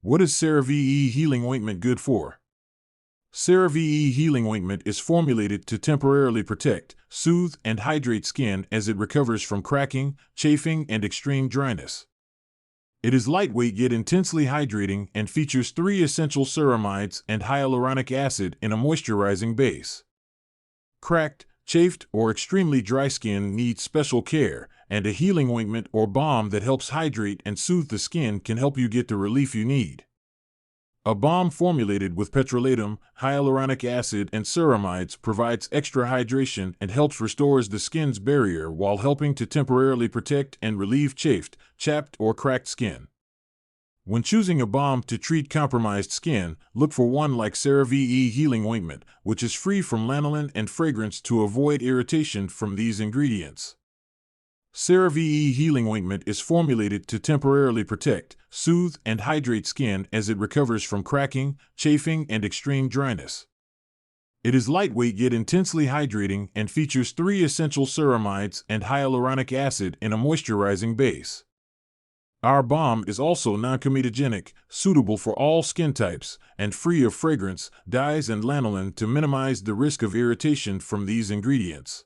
What is CeraVe Healing Ointment good for? CeraVe Healing Ointment is formulated to temporarily protect, soothe, and hydrate skin as it recovers from cracking, chafing, and extreme dryness. It is lightweight yet intensely hydrating and features 3 essential ceramides and hyaluronic acid in a moisturizing base. Cracked, chafed, or extremely dry skin needs special care, and a healing ointment or balm that helps hydrate and soothe the skin can help you get the relief you need. A balm formulated with petrolatum, hyaluronic acid, and ceramides provides extra hydration and helps restore the skin's barrier while helping to temporarily protect and relieve chafed, chapped, or cracked skin. When choosing a balm to treat compromised skin, look for one like CeraVe Healing Ointment, which is free from lanolin and fragrance to avoid irritation from these ingredients. CeraVe Healing Ointment is formulated to temporarily protect, soothe, and hydrate skin as it recovers from cracking, chafing, and extreme dryness. It is lightweight yet intensely hydrating and features 3 essential ceramides and hyaluronic acid in a moisturizing base. Our balm is also non-comedogenic, suitable for all skin types, and free of fragrance, dyes, and lanolin to minimize the risk of irritation from these ingredients.